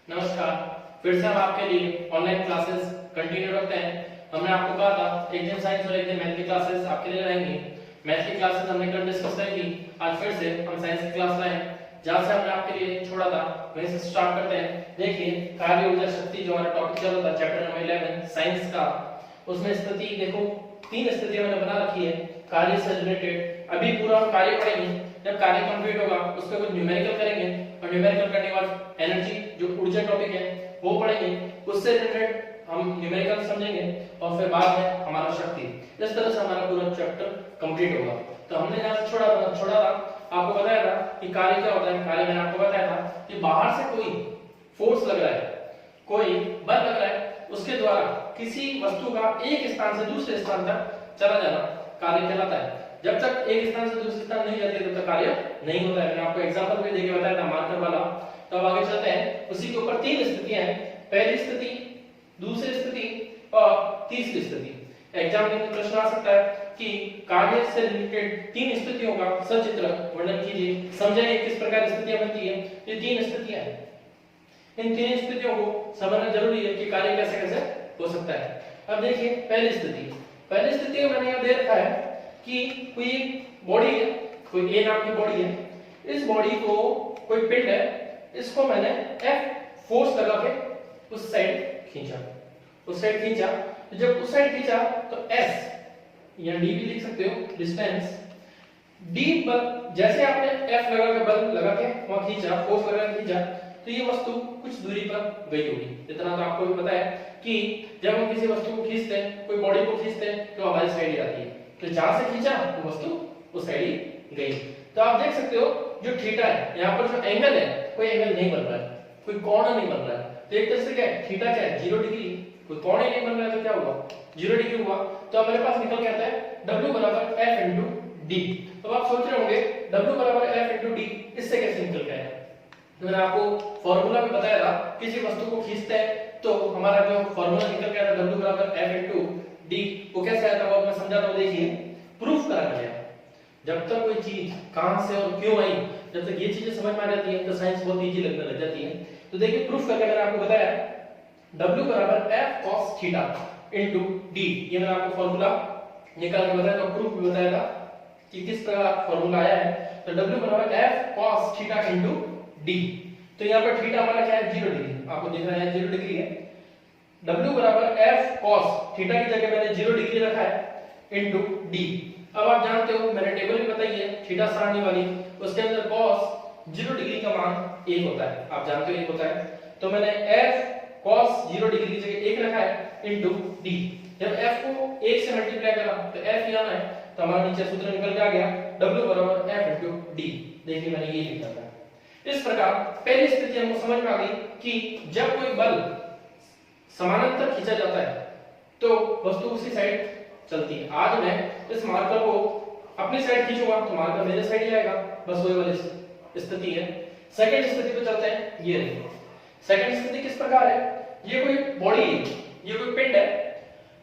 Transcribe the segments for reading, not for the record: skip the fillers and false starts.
नमस्कार। फिर से हम आपके लिए ऑनलाइन क्लासेस कंटिन्यू रखते हैं। हमने आपको कहा था एक दिन साइंस और एक दिन मैथ की क्लासेस आपके लिए रहेंगी। मैथ की क्लासेस हमने कल डिस्कस करी थी। आज फिर से हम साइंस की क्लास लाए हैं। जहां से हमने आपके लिए छोड़ा था वहीं से स्टार्ट करते हैं। देखिए, कार्य ऊर्जा शक्ति जो हमारा टॉपिक चल रहा था चैप्टर नंबर 11 साइंस का, उसमें स्थिति देखो तीन स्थितियां मैंने बना रखी है कार्य से रिलेटेड। अभी पूरा कार्य पढ़ेंगे, जब कार्य कंप्लीट होगा उस पर कुछ न्यूमेरिकल करेंगे और न्यूमेरिकल करने के बाद एनर्जी जो ऊर्जा टॉपिक है वो पढ़ेंगे। उससे रिलेटेड हम न्यूमेरिकल समझेंगे और फिर बाद में हमारा शक्ति। इस तरह से हमारा पूरा चैप्टर कंप्लीट होगा। तो हमने जहां से छोड़ा था आपको बताया था कि कार्य क्या होता है। कार्य मैंने आपको बताया था कि बाहर से कोई फोर्स लग रहा है, कोई बल लग रहा है, उसके द्वारा किसी वस्तु का एक स्थान से दूसरे स्थान तक चला जाना कार्य कहलाता है। जब तक एक स्थान से दूसरे स्थान नहीं जाती तब तक कार्य नहीं होता है। मैंने आपको एग्जांपल भी देके बताया था मार्कर वाला। तो अब आगे चलते हैं। उसी के ऊपर तीन स्थितियां हैं, पहली स्थिति, दूसरी स्थिति और तीसरी स्थिति। एग्जाम में प्रश्न आ सकता है कि कार्य से रिलेटेड तीन स्थितियों का सचित्र वर्णन कीजिए, समझाइए किस प्रकार स्थितियां बनती है। ये तीन स्थितियां हैं, इन तीन स्थितियों को समझना जरूरी है कि कार्य कैसे कैसे हो सकता है। अब देखिए पहली स्थिति में मैंने यहां दे रखा है कि कोई बॉडी है, कोई ए नाम की बॉडी है। इस बॉडी को कोई पिंड है, इसको मैंने F फोर्स लगा के उस साइड खींचा। तो जब उस साइड खींचा तो S या D भी लिख सकते हो, डिस्टेंस D पर जैसे आपने F लगा के बल लगा के वहां खींचा, फोर्स लगा के खींचा, तो ये वस्तु कुछ दूरी पर गई होगी। इतना तो आपको भी पता है कि जब हम किसी वस्तु को खींचते हैं, कोई बॉडी को खींचते हैं तो हमारी साइड ही आती है। तो जहां से खींचा वो वस्तु उस साइड ही गई। तो आप देख सकते हो जो थीटा है, यहाँ पर जो एंगल है कोई एंगल नहीं बन रहा है, कोई कोण नहीं बन रहा है। तो एक तरह से क्या है, थीटा क्या है 0 डिग्री, कोई कोण ही नहीं बन रहा है तो क्या हुआ 0 डिग्री हुआ। तो हमारे पास निकल के आता है W बराबर F into D। तो आप सोच रहे होंगे W बराबर F into D इससे कैसे निकल के आया। तो मैंने आपको फॉर्मूला भी बताया था, किसी वस्तु को खींचते हैं तो हमारा जो फॉर्मूला निकल के आता है W बराबर F into D, वो कैसे आया था वो मैं समझाता हूं। देखिए, प्रूफ करा गया। जब तक कोई चीज कहां से और क्यों आई, जब तक ये चीजें समझ में आ जाती है तो साइंस बहुत इजी लगने लग जाती है। तो देखिए प्रूफ करके मैंने आपको बताया W बराबर F cos theta into D, ये मैंने आपको फॉर्मूला निकाल के बताया था, प्रूफ भी बताया था कि किस प्रकार फॉर्मूला आया है। तो W बराबर F cos theta into D। तो यहाँ पर थीटा हमारा क्या है 0 डिग्री, आपको दिख रहा है 0 डिग्री है। W बराबर F cos थीटा की जगह मैंने 0 डिग्री रखा है into D। अब आप जानते हो, मैंने टेबल भी बताई है थीटा सारणी वाली, उसके अंदर cos 0 डिग्री का मान 1 होता है, आप जानते हो 1 होता है। तो मैंने F cos 0 डिग्री की जगह 1 रखा है into D। जब F को 1 से मल्टीप्लाई करा तो F यहाँ है, तो हमारा नीचे सूत्र निकल के आ गया W बराबर F into D। देखिए मैंने ये लिखा था। इस प्रकार पहली स्थिति हमको समझ में आ गई कि जब कोई बल समानांतर खींचा जाता है तो वस्तु उसी साइड चलती है। आज मैं इस मार्कर को अपनी साइड खींचूंगा तो मार्कर मेरे साइड ही आएगा, बस वही वाली स्थिति है। सेकंड स्थिति पे चलते हैं। ये देखो सेकंड स्थिति किस प्रकार है, ये कोई बॉडी है, ये कोई पिंड है,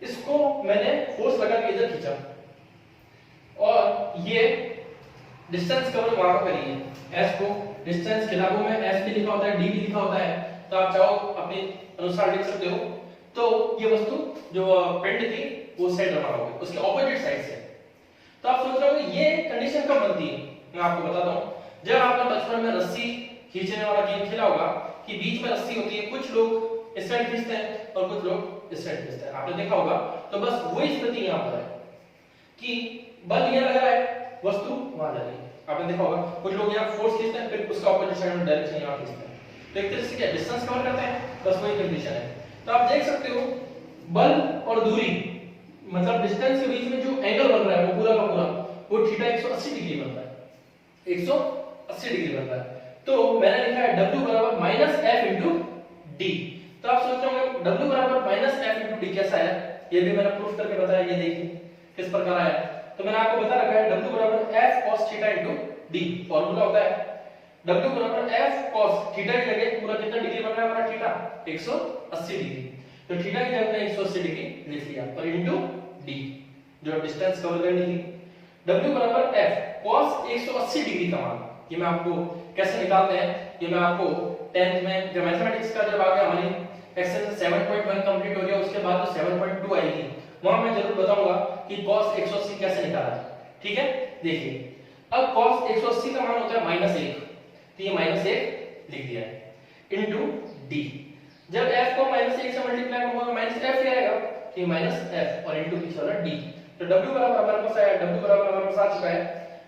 इसको मैंने फोर्स लगा के इधर खींचा और ये डिस्टेंस कवर वहां पर करी है। S को डिस्टेंस किताबों में S भी लिखा होता है, D भी लिखा होता है, तो आप चाहो अपने अनुसार लिख सकते हो। तो ये वस्तु जो पिंड थी वो साइड रखा होगा, उसके ऑपोजिट साइड से। तो आप सोच रहे हो ये कंडीशन कब बनती है, मैं आपको बताता हूं। जब आपने बचपन में रस्सी खींचने वाला गेम खेला होगा कि बीच में रस्सी होती है, कुछ लोग इस साइड खींचते हैं और कुछ लोग इस साइड खींचते हैं, आपने देखा होगा। तो बस वही स्थिति यहां पर है कि बल यहां लग रहा है, वस्तु वहां जा रही है, आपने देखा होगा। कुछ लोग यहां फोर्स खींचते हैं, फिर उसका ऑपोजिट साइड में डायरेक्शन यहां खींचते हैं। तो एक तरह से क्या डिस्टेंस कवर करते हैं, बस वही कंडीशन है। तो आप देख सकते हो बल और दूरी, मतलब डिस्टेंस के बीच में जो एंगल बन रहा है वो पूरा का पूरा वो थीटा 180 डिग्री बनता है, 180 डिग्री बनता है। तो मैंने लिखा है W बराबर माइनस F into D। तो आप सोच रहे होंगे W बराबर माइनस F into D कैसा है, ये भी मैंने प्रूफ करके बताया। ये देखिए किस प्रकार आया। तो मैंने आपको बता रखा है W बराबर F cos theta into D। Formula होता है W बराबर F cos थीटा की जगह पूरा कितना डिग्री बन रहा है हमारा थीटा 180 डिग्री। तो थीटा की जगह मैंने 180 डिग्री लिख लिया और इनटू D जो डिस्टेंस कवर करनी थी। W बराबर F cos 180 डिग्री का मान, ये मैं आपको कैसे निकालते हैं ये मैं आपको 10th में जो मैथमेटिक्स का जब आ गया हमारी एक्सरसाइज 7.1 कंप्लीट हो गया, उसके बाद जो 7.2 आएगी वहां मैं जरूर बताऊंगा कि cos 180 कैसे निकाला है। ठीक है, देखिए अब cos 180 का मान होता है -1, तो ये -1 लिख दिया है इनटू d। जब f को -1 से मल्टीप्लाई करूंगा -f ही आएगा, तो ये -f और इनटू पीछे वाला d। तो w बराबर हमारे पास आया, w बराबर हमारे पास आ चुका है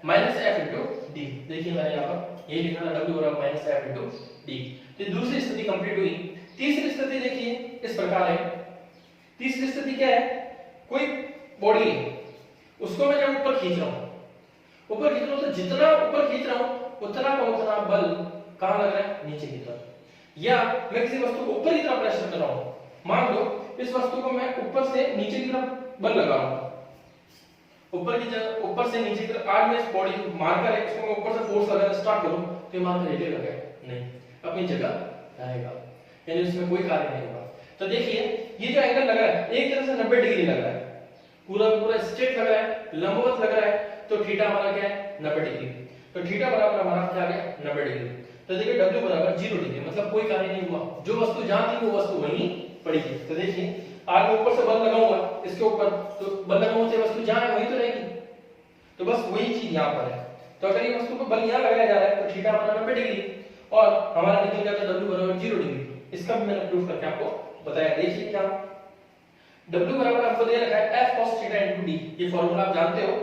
-f इनटू d। देखिए मैंने यहां पर ये लिखा था w बराबर -f इनटू d। तो दूसरी स्थिति कंप्लीट हुई। तीसरी स्थिति देखिए इस प्रकार है। तीसरी स्थिति क्या है, कोई बॉडी है, उसको मैं जब ऊपर खींच रहा हूं तो जितना ऊपर खींच रहा हूं उतना का उतना बल कहां लग रहा है, नीचे की तरफ। या मैं किसी वस्तु को ऊपर की तरफ प्रेशर कर रहा हूं, मान लो इस वस्तु को मैं ऊपर से नीचे की तरफ बल लगा रहा हूं, ऊपर से नीचे की तरफ। आज मैं इस बॉडी मार्कर है, इसको मैं ऊपर से फोर्स लगाना स्टार्ट करूं तो ये मार्कर हिलेगा क्या? नहीं, अपनी जगह रहेगा, यानी उसमें कोई कार्य नहीं होगा। तो देखिए ये जो एंगल लग रहा है एक तरह से 90 डिग्री लग रहा है, पूरा स्ट्रेट लग रहा है, लंबवत लग रहा है, तो थीटा हमारा क्या है 90 डिग्री। तो थीटा बराबर हमारा क्या आ गया 90 डिग्री। तो देखिए w बराबर 0 डिग्री, मतलब कोई कार्य नहीं हुआ, जो वस्तु जहां थी वो वस्तु वहीं पड़ी थी। तो देखिए आगे ऊपर से बल लगाऊंगा इसके ऊपर, तो बल लगाऊंगा तो वस्तु जहां है वहीं तो रहेगी, तो बस वही चीज यहां पर है। तो अगर ये वस्तु को बल यहां लगाया जा रहा है तो थीटा हमारा 90 डिग्री और हमारा निकल गया था w बराबर 0 डिग्री। इसका भी मैंने प्रूफ करके आपको बताया। देखिए क्या w बराबर आपको दे रखा है f cos थीटा * d। ये फार्मूला आप जानते हो,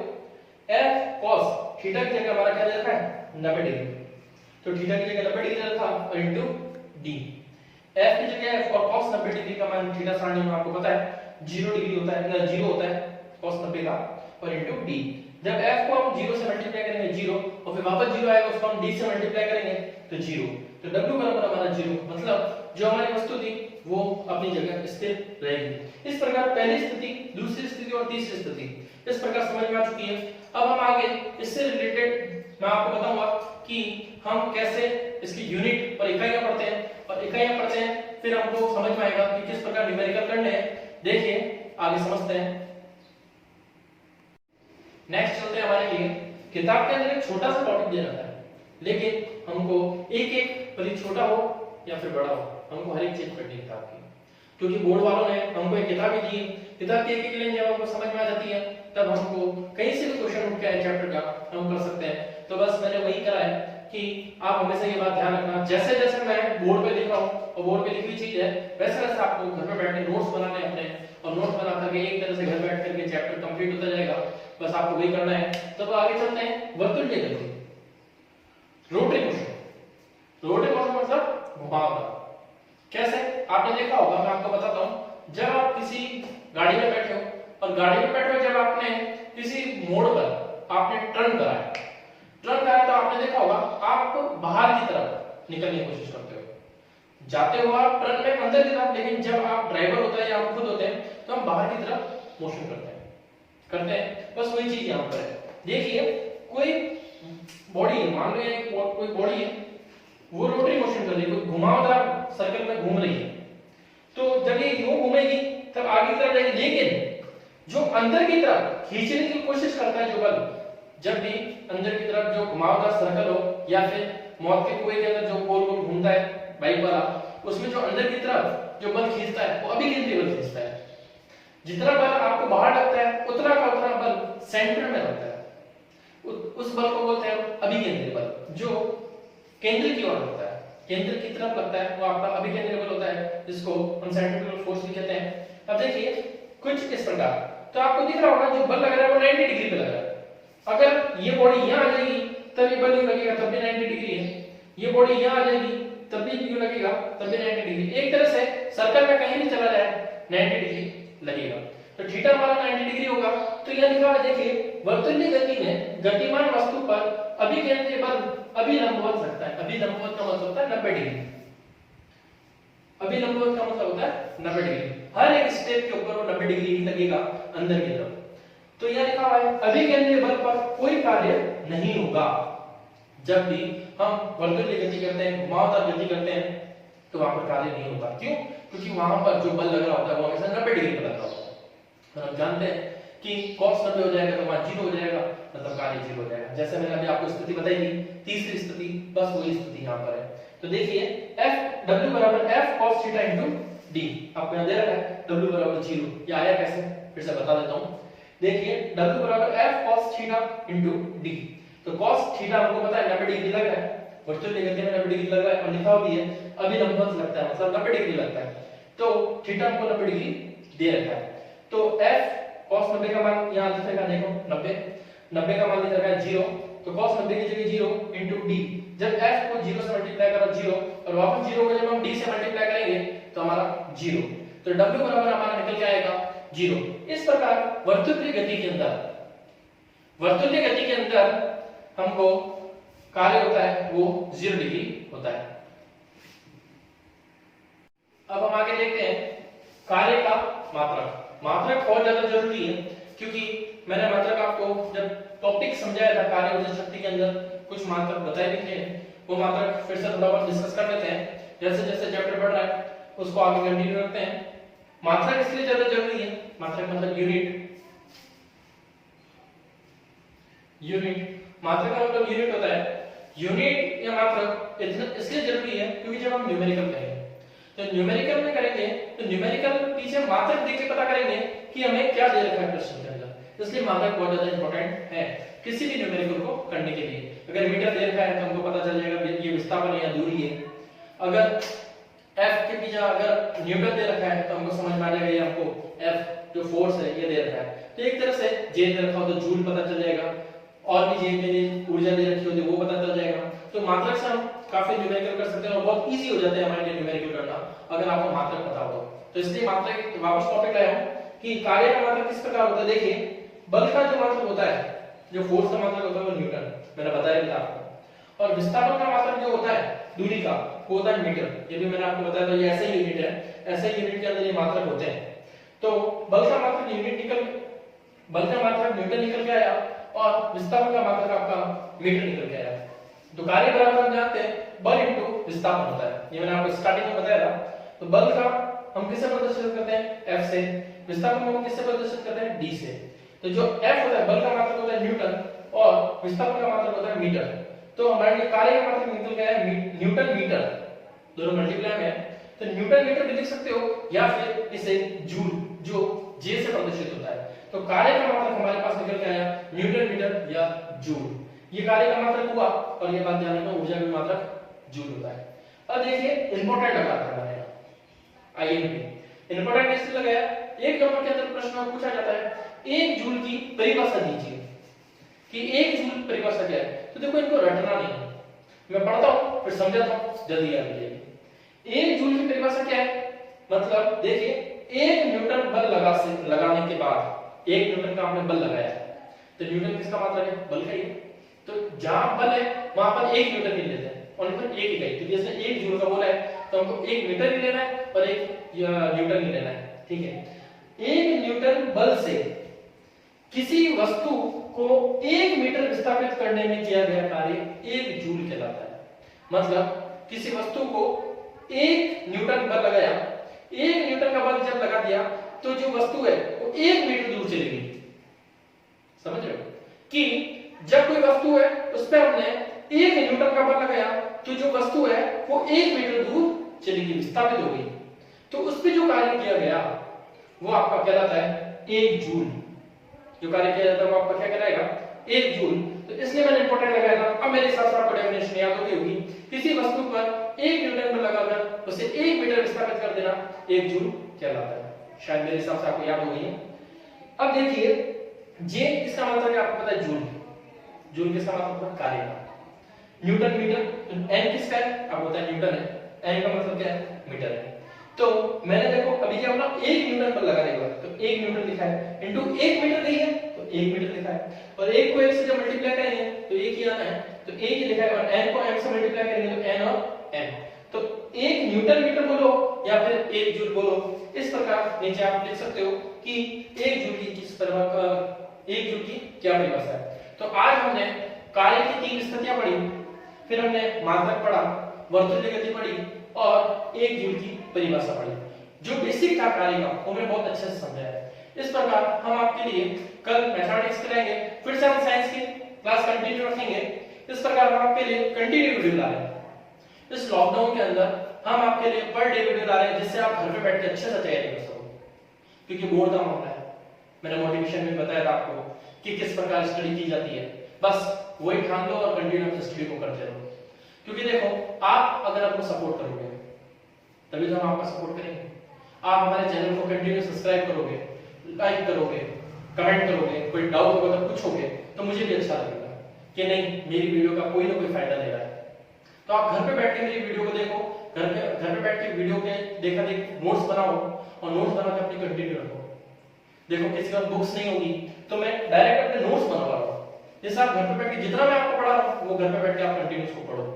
f cos थीटा की जगह हमारा क्या दे रखा है 90 डिग्री, तो थीटा की जगह 90 डिग्री रखा और इनटू d। f की जगह f और cos 90 डिग्री का मान थीटा सारणी में आपको पता है 0 डिग्री होता है, ना 0 होता है cos 90 का, और इनटू d। जब f को हम 0 से मल्टीप्लाई करेंगे 0 और फिर वापस 0 आएगा, उसको हम d से मल्टीप्लाई करेंगे तो 0। तो w बराबर हमारा 0, मतलब जो हमारी वस्तु थी वो अपनी जगह स्थिर रहेगी। इस प्रकार पहली स्थिति, दूसरी स्थिति और तीसरी स्थिति इस प्रकार समझ में आ चुकी है। अब हम आगे इससे रिलेटेड मैं आपको बताऊंगा कि हम कैसे इसकी यूनिट और इकाइयां पढ़ते हैं, और इकाइयां पढ़ते हैं फिर हमको समझ में आएगा कि किस प्रकार न्यूमेरिकल करने हैं। देखिए आगे समझते हैं। नेक्स्ट चलते हैं हमारे लिए किताब के अंदर एक छोटा सा टॉपिक दे रखा है, लेकिन हमको एक भले छोटा हो या फिर बड़ा हो, हमको हर एक चीज पढ़नी है किताब की, क्योंकि बोर्ड वालों ने हमको एक किताब ही दी है। किताब की एक लाइन जब हमको समझ में आ जाती है तब हमको कहीं से भी क्वेश्चन उठ के आए चैप्टर का हम कर सकते हैं। तो बस मैंने वही करा है कि आप हमेशा ये बात ध्यान रखना, जैसे जैसे मैं बोर्ड पे लिख रहा हूँ और बोर्ड पे लिखी हुई चीज है वैसे वैसे आपको घर में बैठ के नोट्स बनाने अपने, और नोट्स बना करके एक तरह से घर बैठ करके चैप्टर कंप्लीट होता जाएगा। बस आपको वही करना है। तो आगे चलते हैं वर्तुल्य गति, रोटरी मोशन। रोटरी मोशन मतलब घुमावदार। कैसे? आपने देखा होगा, मैं आपको बताता हूं। जब आप किसी गाड़ी में बैठे हो और गाड़ी में बैठे हो, जब आपने किसी मोड़ पर आपने टर्न कराया तो आपने देखा होगा आप बाहर की तरफ निकलने की कोशिश करते हो, जाते हो आप टर्न में अंदर की तरफ, लेकिन जब आप ड्राइवर होता है या आप खुद होते हैं तो हम बाहर की तरफ मोशन करते हैं। बस वही चीज यहां पर है। देखिए कोई बॉडी है, मान लो कोई बॉडी है, वो रोटरी मोशन कर रही है, कोई घुमावदार सर्कल में घूम रही है, तो जब ये यूं घूमेगी तब आगे की तरफ जाएगी, लेकिन जो अंदर की तरफ खींचने की कोशिश करता है जो बल, जब भी अंदर की तरफ जो घुमावदार सर्कल हो या फिर मौत के कुएं के अंदर जो गोल गोल घूमता है बाइक वाला, उसमें जो अंदर की तरफ जो बल खींचता है वो अभिकेंद्री बल खींचता है। जितना बल आपको बाहर लगता है उतना का उतना बल सेंटर में लगता है। उस बल को बोलते हैं अभिकेंद्री बल, जो केंद्र की ओर लगता है, केंद्र की तरफ लगता है, वो आपका अभिकेंद्री बल होता है, जिसको हम सेंट्रीफ्यूगल फोर्स भी कहते हैं। अब देखिए कुछ इस प्रकार, तो आपको दिख रहा होगा जो बल लग रहा है वो 90 डिग्री पे लग रहा है। अगर ये बॉडी यहां आ जाएगी तब ये बल यूं लगेगा, तब भी 90 डिग्री है। ये बॉडी यहां आ जाएगी तब भी यूं लगेगा, तब भी 90 डिग्री। एक तरह से सर्कल में कहीं भी चला जाए 90 डिग्री लगेगा। तो थीटा हमारा 90 डिग्री होगा। तो यह लिखा है, देखिए वर्तुल्य गति में गतिमान वस्तु पर अभिकेंद्री बल अभिलंबवत लगता है। अभिलंबवत का मतलब होता है 90 डिग्री। अभिलंबवत का मतलब होता है 90 डिग्री। हर एक स्टेप के ऊपर वो 90 डिग्री ही लगेगा अंदर की तरफ। तो यह लिखा हुआ है अभिकेंद्री बल पर कोई कार्य नहीं होगा। जब भी हम वर्तुल्य गति करते हैं, घुमावदार गति करते हैं, तो वहां पर कार्य नहीं होगा। क्यों? क्योंकि वहां पर जो बल लग रहा होता है वो हमेशा 90 डिग्री पर लग रहा होता है। हम जानते हैं कि cos 90 हो जाएगा तो वहां 0 हो जाएगा, मतलब कार्य 0 हो जाएगा। जैसे मैंने अभी आपको स्थिति बताई थी, तीसरी स्थिति, बस वही स्थिति यहां पर है। तो देखिए f w बराबर f cos theta into d, आपको यहां दे रखा है w बराबर 0। ये आया कैसे, फिर से बता देता हूं। देखिए w बराबर f cos theta into d, तो cos थीटा हमको पता है 90 डिग्री लग रहा है, वर्तुल के गति में 90 डिग्री लग रहा है और लिखा हुआ भी है अभिलंबवत लगता है, मतलब 90 डिग्री लगता है। तो थीटा हमको 90 डिग्री दे रखा है, तो f cos 90 का मान यहां लिखेगा, देखो 90 का मान लिखा है 0, तो cos 90 की जगह 0 इनटू d। जब f को 0 से मल्टीप्लाई करा 0 और वापस 0 को जब हम d से मल्टीप्लाई करेंगे तो हमारा 0, तो w बराबर हमारा निकल के आएगा 0। इस प्रकार वर्तुलीय गति के अंदर हमको कार्य होता है वो 0 डिग्री होता है। अब हम आगे देखते हैं कार्य का मात्रक और ज्यादा जरूरी है, क्योंकि मैंने मात्रक आपको जब टॉपिक समझाया था कार्य ऊर्जा शक्ति के अंदर कुछ मात्रक बताए भी थे, वो मात्रक फिर से थोड़ा बहुत डिस्कस कर लेते हैं। जैसे जैसे चैप्टर बढ़ रहा है उसको आगे कंटिन्यू रखते हैं। मात्रक इसलिए ज्यादा जरूरी है, मात्रक मतलब यूनिट, मात्रक का मतलब यूनिट होता है। यूनिट या मात्रक इसलिए जरूरी है क्योंकि जब हम न्यूमेरिकल करेंगे, तो न्यूमेरिकल में करेंगे तो न्यूमेरिकल पीछे मात्रक देख के पता करेंगे कि हमें क्या दे रखा है प्रश्न के अंदर, इसलिए मात्रक बहुत ज्यादा इंपॉर्टेंट है किसी भी न्यूमेरिकल को करने के लिए। अगर मीटर दे रखा है तो हमको पता चल जाएगा ये विस्थापन है या दूरी है। अगर f के पीछे अगर न्यूटन दे रखा है तो हमको समझ में आ जाएगा ये हमको f जो फोर्स है ये दे रखा है। तो एक तरह से जे दे रखा हो तो जूल पता चल जाएगा, और भी जे के लिए ऊर्जा दे रखी हो तो वो पता चल जाएगा। तो मात्रक से हम काफी न्यूमेरिकल कर सकते हैं और बहुत इजी हो जाता है हमारे लिए न्यूमेरिकल करना अगर आपको मात्रक पता हो तो। इसलिए मात्रक वापस टॉपिक लाया हूं कि कार्य का मात्रक किस प्रकार होता है। देखिए बल का जो मात्रक होता है, जो फोर्स का मात्रक होता है वो न्यूटन, मैंने बताया था आपको। और विस्थापन का मात्रक जो होता है दूरी का वो होता है मीटर, ये भी मैंने आपको बताया था। ये ऐसे ही यूनिट है, ऐसे ही यूनिट के अंदर ये मात्रक होते हैं। तो बल का मात्रक न्यूटन निकल के आया और विस्थापन का मात्रक आपका मीटर निकल के आया। तो कार्य बराबर हम जानते हैं बल इंटू विस्थापन होता है, ये मैंने आपको स्टार्टिंग में बताया था। तो बल का हम किससे प्रदर्शित करते हैं f से, विस्थापन को हम किससे प्रदर्शित करते हैं d से। तो जो f होता है बल का मात्रक होता है न्यूटन और विस्थापन का मात्रक होता है मीटर। तो हमारे लिए कार्य का मात्रक निकल गया है न्यूटन मीटर, दोनों मल्टीप्लाई में है। तो न्यूटन मीटर भी लिख सकते हो या फिर इसे जूल जो जे से प्रदर्शित होता है। तो कार्य का मात्रक हमारे पास निकल के आया न्यूटन मीटर या जूल, ये कार्य का मात्रक हुआ। और ये बात ध्यान रखना ऊर्जा का मात्रक जूल होता है। अब देखिए इंपॉर्टेंट लगा था आईएमपी, इंपॉर्टेंट इसलिए लगाया एक नंबर के अंदर प्रश्न में पूछा जाता है 1 जूल की परिभाषा दीजिए कि 1 जूल परिभाषा क्या है। तो देखो इनको रटना नहीं है, मैं पढ़ता हूं फिर समझाता हूं, जल्दी याद रखिए। 1 जूल की परिभाषा क्या है, मतलब देखिए 1 न्यूटन बल लगाने के बाद 1 न्यूटन का आपने बल लगाया, तो न्यूटन किसका मात्रक है, बल का ही। तो जहां बल है वहां पर 1 न्यूटन ही लेते हैं और फिर 1 इकाई, तो जैसे 1 जूल का बोला है तो हमको 1 मीटर ही लेना है और 1 न्यूटन ही लेना है, ठीक है। 1 न्यूटन बल से किसी वस्तु को 1 मीटर विस्थापित करने में किया गया कार्य 1 जूल कहलाता है। मतलब किसी वस्तु को 1 न्यूटन बल लगाया, 1 न्यूटन का बल जब लगा दिया तो जो वस्तु है वो 1 मीटर दूर चली गई। समझ रहे हो कि जब कोई वस्तु है उस पर हमने 1 न्यूटन का बल लगाया तो जो वस्तु है वो 1 मीटर दूर चली गई, विस्थापित हो गई। तो उस पे जो कार्य किया गया वो आपका कहलाता है 1 जूल। जो कार्य किया जाता है वो आपका क्या कहलाएगा, 1 जूल। तो इसलिए मैंने इंपॉर्टेंट लगाया था। अब मेरे हिसाब से आपको डेफिनेशन याद हो गई होगी, किसी वस्तु पर 1 न्यूटन बल लगाकर उसे 1 मीटर विस्थापित कर देना 1 जूल कहलाता है। शायद मेरे हिसाब से आपको याद हो गई है। अब देखिए जे किसका मात्रक है, आपको पता है जूल, जूल किसका मात्रक है, कार्य का। न्यूटन मीटर, तो n किसका है, आपको पता है न्यूटन है, n का मतलब क्या है, मीटर है। तो मैंने देखो अभी क्या बोला 1 न्यूटन पर लगाने के बाद तो 1 न्यूटन लिखा है इनटू 1 मीटर नहीं है तो 1 मीटर लिखा है, और 1 को 1 से जब मल्टीप्लाई करेंगे तो 1 ही आना है, तो 1 ही लिखा है। और n को m से मल्टीप्लाई करेंगे तो n और m, तो 1 न्यूटन मीटर बोलो या फिर 1 जूल बोलो, इस प्रकार नीचे आप लिख सकते हो कि 1 जूल की किस तरह का 1 जूल की क्या परिभाषा है। तो आज हमने कार्य की 3 स्थितियां पढ़ी, फिर हमने मात्रक पढ़ा, वर्तुलीय गति पढ़ी और 1 जूल की परिभाषा पढ़ी। जो बेसिक था कार्य का वो मैंने बहुत अच्छे से समझाया है। इस प्रकार हम आपके लिए कल मैथमेटिक्स कराएंगे, फिर से हम साइंस की क्लास कंटिन्यू रखेंगे। इस प्रकार हम आपके लिए कंटिन्यू वीडियो ला रहे हैं। इस लॉकडाउन के अंदर हम आपके लिए पर डे वीडियो ला रहे हैं जिससे आप घर पे बैठ के अच्छे से तैयारी कर सको, क्योंकि बोर्ड का मामला है। मैंने मोटिवेशन में बताया था आपको कि किस प्रकार स्टडी की जाती है, बस वही ठान लो और कंटिन्यू अपनी स्टडी को करते रहो। क्योंकि देखो, आप अगर आपको सपोर्ट करोगे तभी तो हम आपका सपोर्ट करेंगे। आप हमारे चैनल को कंटिन्यू सब्सक्राइब करोगे, लाइक करोगे, कमेंट करोगे, कोई डाउट होगा तो पूछोगे, तो मुझे भी अच्छा लगेगा कि नहीं, मेरी वीडियो का कोई ना कोई फायदा ले रहा है। तो आप घर पे बैठ के मेरी वीडियो को देखो, घर पे बैठ के वीडियो के देखा देख नोट्स बनाओ और नोट्स बना के अपनी कंटिन्यू रखो। देखो, किसी का बुक्स नहीं होगी तो मैं डायरेक्ट अपने नोट्स बनवा रहा हूँ। जैसे आप घर पे बैठ के जितना मैं आपको पढ़ा रहा हूँ वो घर पे बैठ के आप कंटिन्यू उसको पढ़ो,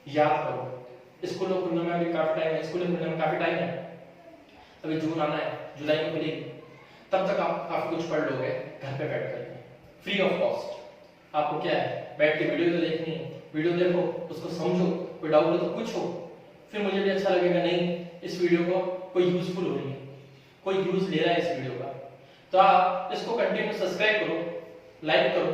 याद करो। स्कूलों खुलने में अभी काफी टाइम है, स्कूलें खुलने में काफी टाइम है, अभी जून आना है, जुलाई में खुलेगी, तब तक आप काफी कुछ पढ़ लोगे घर पे बैठ कर, फ्री ऑफ कॉस्ट। आपको क्या है, बैठ के वीडियो तो देखनी है, वीडियो देखो, उसको समझो, कोई डाउट हो तो पूछो, फिर मुझे भी अच्छा लगेगा नहीं, इस वीडियो को कोई यूजफुल हो रही है, कोई यूज ले रहा है इस वीडियो का। तो आप इसको कंटिन्यू सब्सक्राइब करो, लाइक करो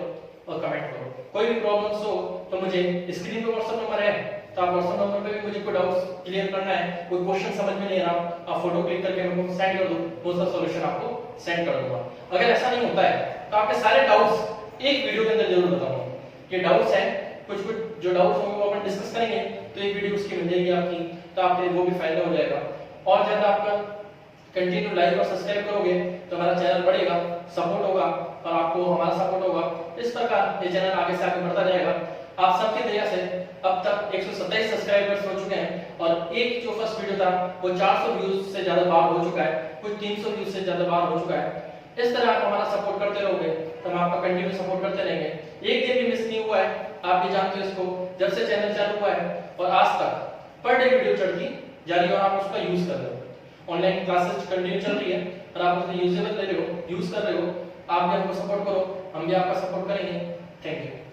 और कमेंट करो। कोई भी प्रॉब्लम्स हो तो मुझे स्क्रीन पे व्हाट्सएप नंबर है, तो आप व्हाट्सएप नंबर पे भी मुझे कोई डाउट्स क्लियर करना है, कोई क्वेश्चन समझ में नहीं आ रहा, आप फोटो क्लिक करके मेरे को सेंड कर दो, वो उसका सॉल्यूशन आपको सेंड कर दूंगा। अगर ऐसा नहीं होता है तो आपके सारे डाउट्स एक वीडियो के अंदर जरूर बताऊंगा। ये डाउट्स हैं, कुछ जो डाउट्स होंगे वो अपन डिस्कस करेंगे, तो एक वीडियो उसकी मिल जाएगी आपकी, तो आपके वो भी फायदा हो जाएगा। और ज्यादा आपका कंटिन्यू लाइक और सब्सक्राइब करोगे तो हमारा चैनल बढ़ेगा, सपोर्ट होगा और आपको हमारा सपोर्ट होगा। इस प्रकार ये चैनल आगे से आगे बढ़ता जाएगा। आप सबके दया से अब तक 127 सब्सक्राइबर्स हो चुके हैं और एक जो फर्स्ट वीडियो था वो 400 व्यूज से ज्यादा बार हो चुका है, कुछ 300 व्यूज से ज्यादा बार हो चुका है। इस तरह आप हमारा सपोर्ट करते रहोगे तो हम आपका कंटिन्यू सपोर्ट करते रहेंगे। एक दिन भी मिस नहीं हुआ है, आप भी जानते हो इसको, जब से चैनल चालू हुआ है और आज तक पर डे वीडियो चढ़ती जा रही है और आप उसका यूज कर रहे हो। ऑनलाइन क्लासेस कंटिन्यू चल रही है और आप उसको यूजेबल ले रहे हो, यूज कर रहे हो। आप भी हमको सपोर्ट करो, हम भी आपका सपोर्ट करेंगे। Thank you.